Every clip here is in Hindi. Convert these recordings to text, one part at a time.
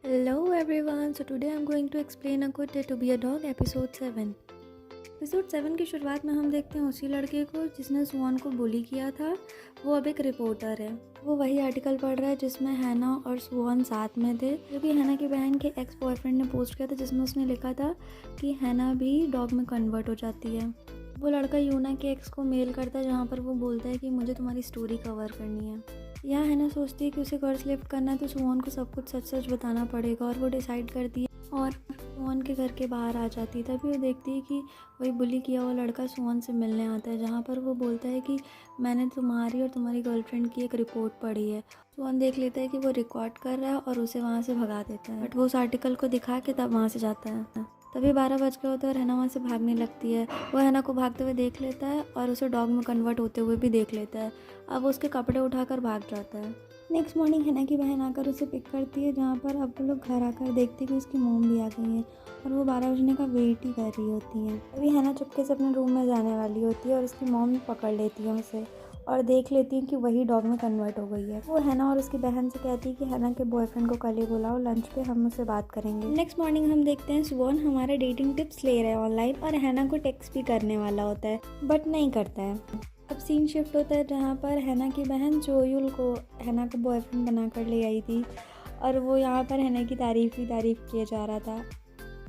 Hello everyone. So today I'm going to explain A Good Day to Be a Dog episode 7. Episode 7 की शुरुआत में हम देखते हैं उसी लड़के को जिसने सुवन को बुली किया था। वो अब एक रिपोर्टर है। वो वही आर्टिकल पढ़ रहा है जिसमें हैना और सुवन साथ में थे, जो कि हैना की बहन के एक्स बॉयफ्रेंड ने पोस्ट किया था, जिसमें उसने लिखा था कि हैना भी डॉग में कन्वर्ट हो जाती है। वो लड़का यूना के एक्स को मेल करता है, जहाँ पर वो बोलता है कि मुझे तुम्हारी स्टोरी कवर करनी है। यहाँ हैना सोचती है कि उसे कर्ज लिफ्ट करना है तो सुवन को सब कुछ सच सच बताना पड़ेगा, और वो डिसाइड करती है और सुवन के घर के बाहर आ जाती है। तभी वो देखती है कि वही बुली किया हुआ लड़का सुवन से मिलने आता है, जहाँ पर वो बोलता है कि मैंने तुम्हारी और तुम्हारी गर्लफ्रेंड की एक रिपोर्ट पढ़ी है। सुवन देख लेता है कि वो रिकॉर्ड कर रहा है और उसे वहाँ से भगा देता है, बट वो उस आर्टिकल को दिखा के तब वहाँ से जाता है। तभी 12 बज गए होते हैं और हैना वहाँ से भागने लगती है। वो हैना को भागते हुए देख लेता है और उसे डॉग में कन्वर्ट होते हुए भी देख लेता है। अब वो उसके कपड़े उठाकर भाग जाता है। नेक्स्ट मॉर्निंग हैना की बहन आकर उसे पिक करती है, जहाँ पर अब वो लोग घर आकर देखते हैं कि उसकी मॉम भी आ गई है और वो 12 बजने का वेट ही कर रही होती हैं। अभी हैना चुपके से अपने रूम में जाने वाली होती है और उसकी मॉम पकड़ लेती है उसे और देख लेती है कि वही डॉग में कन्वर्ट हो गई है। वो हैना और उसकी बहन से कहती है कि हैना के बॉयफ्रेंड को कल ही बुलाओ लंच पे, हम उससे बात करेंगे। नेक्स्ट मॉर्निंग हम देखते हैं सुवन हमारा डेटिंग टिप्स ले रहा है ऑनलाइन और हैना को टेक्स्ट भी करने वाला होता है, बट नहीं करता है। अब सीन शिफ्ट होता है, जहाँ पर हैना की बहन जोयुल को हैना को बॉयफ्रेंड बनाकर ले आई थी और वो यहाँ पर हैना की तारीफ़ किया जा रहा था।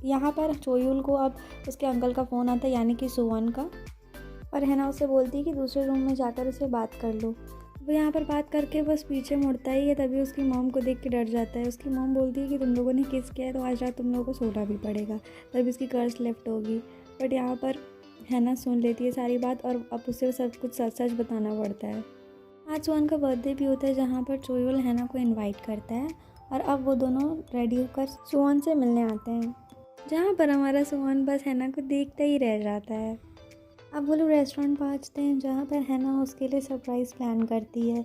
यहाँ पर जोयुल को अब उसके अंकल का फ़ोन आता है, यानी कि सुवन का, और हैना उसे बोलती है कि दूसरे रूम में जाकर उसे बात कर लो। वो यहाँ पर बात करके बस पीछे मुड़ता ही है, तभी उसकी मॉम को देख के डर जाता है। उसकी मॉम बोलती है कि तुम लोगों ने किस किया है तो आज रात तुम लोगों को सोना भी पड़ेगा, तभी उसकी कर्ज लेफ्ट होगी। बट यहाँ पर हैना सुन लेती है सारी बात और अब उसे सब कुछ सच सच बताना पड़ता है। आज सुवन का बर्थडे भी होता है, जहाँ पर जोयुल हैना को इनवाइट करता है और अब वो दोनों रेडी होकर सुवन से मिलने आते हैं, जहाँ पर हमारा सुवन बस हैना को देखता ही रह जाता है। अब वो लोग रेस्टोरेंट पहुँचते हैं, जहाँ पर हैना उसके लिए सरप्राइज़ प्लान करती है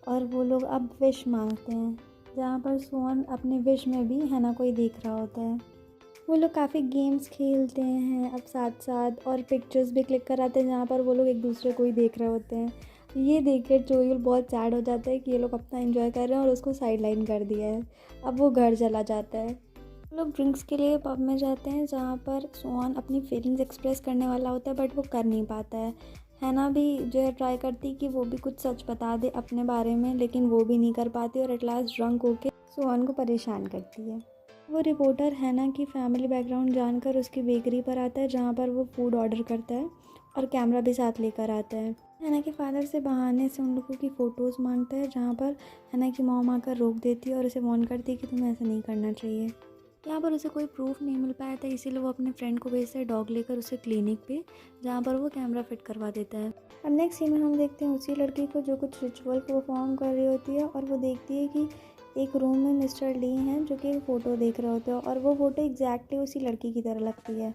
और वो लोग अब विश मांगते हैं, जहाँ पर सुवन अपने विश में भी हैना को ही देख रहा होता है। वो लोग काफ़ी गेम्स खेलते हैं अब साथ साथ, और पिक्चर्स भी क्लिक कराते हैं, जहाँ पर वो लोग एक दूसरे को ही देख रहे होते हैं। ये देख कर जोयुल बहुत सैड हो जाता है कि ये लोग अपना एंजॉय कर रहे हैं और उसको साइड लाइन कर दिया है। अब वो घर चला जाता है। लोग ड्रिंक्स के लिए पब में जाते हैं, जहाँ पर सुवन अपनी फीलिंग्स एक्सप्रेस करने वाला होता है, बट वो कर नहीं पाता है। हैना भी जो है ट्राई करती है कि वो भी कुछ सच बता दे अपने बारे में, लेकिन वो भी नहीं कर पाती और एट लास्ट ड्रंक होके सुवन को परेशान करती है। वो रिपोर्टर हैना की फैमिली बैकग्राउंड जानकर उसकी बेकरी पर आता है, जहाँ पर वो फूड ऑर्डर करता है और कैमरा भी साथ लेकर आता है। हैना के फादर से बहाने से उन लोगों की फ़ोटोज़ मांगता है, जहाँ पर हैना की मॉम आकर रोक देती है और उसे वार्न करती है कि तुम्हें ऐसा नहीं करना चाहिए। यहाँ पर उसे कोई प्रूफ नहीं मिल पाया था, इसीलिए वो अपने फ्रेंड को भेजता है डॉग लेकर उसे क्लिनिक पे, जहाँ पर वो कैमरा फिट करवा देता है। अब नेक्स्ट सीन में हम देखते हैं उसी लड़की को जो कुछ रिचुअल परफॉर्म कर रही होती है, और वो देखती है कि एक रूम में मिस्टर ली हैं जो कि एक फ़ोटो देख रहे होते हैं, और वो फ़ोटो एग्जैक्टली उसी लड़की की तरह लगती है।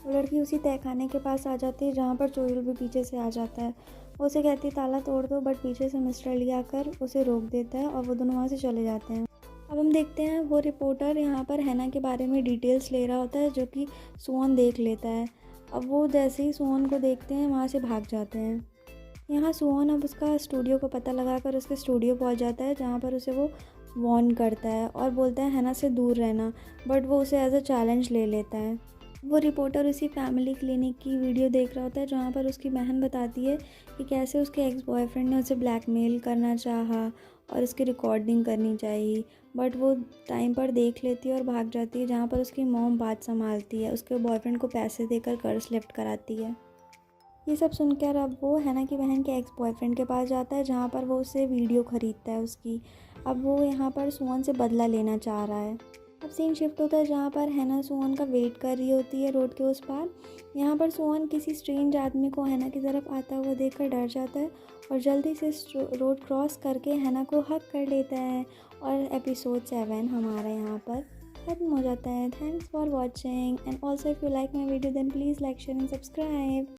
वो लड़की उसी तहखाने के पास आ जाती है, जहाँ पर जोयुल भी पीछे से आ जाता है। वो उसे कहती है ताला तोड़ दो, बट पीछे से मिस्टर ली आकर उसे रोक देता है और वो दोनों वहाँ से चले जाते हैं। अब हम देखते हैं वो रिपोर्टर यहाँ पर हैना के बारे में डिटेल्स ले रहा होता है, जो कि सुवन देख लेता है। अब वो जैसे ही सुवन को देखते हैं वहाँ से भाग जाते हैं। यहाँ सुवन अब उसका स्टूडियो को पता लगाकर उसके स्टूडियो पहुँच जाता है, जहाँ पर उसे वो वार्न करता है और बोलता है हैना से दूर रहना, बट वो उसे एज अ चैलेंज ले लेता है। वो रिपोर्टर उसी फैमिली क्लिनिक की वीडियो देख रहा होता है, जहाँ पर उसकी बहन बताती है कि कैसे उसके एक्स बॉयफ्रेंड ने उसे ब्लैकमेल करना चाहा और उसकी रिकॉर्डिंग करनी चाहिए, बट वो टाइम पर देख लेती है और भाग जाती है, जहाँ पर उसकी मॉम बात संभालती है, उसके बॉयफ्रेंड को पैसे देकर कर्ज लिफ्ट कराती है। ये सब सुनकर अब वो हैना की बहन के एक्स बॉयफ्रेंड के पास जाता है, जहाँ पर वो उससे वीडियो ख़रीदता है उसकी। अब वो यहाँ पर सुवन से बदला लेना चाह रहा है। अब सीन शिफ्ट होता है, जहाँ पर हैना सुवन का वेट कर रही होती है रोड के उस पार। यहाँ पर सुवन किसी स्ट्रेंज आदमी को हैना की तरफ आता हुआ देखकर डर जाता है और जल्दी से रोड क्रॉस करके हैना को हग कर लेता है, और एपिसोड 7 हमारा यहाँ पर खत्म हो जाता है। Thanks for watching, and also if you like my video then please like share and subscribe.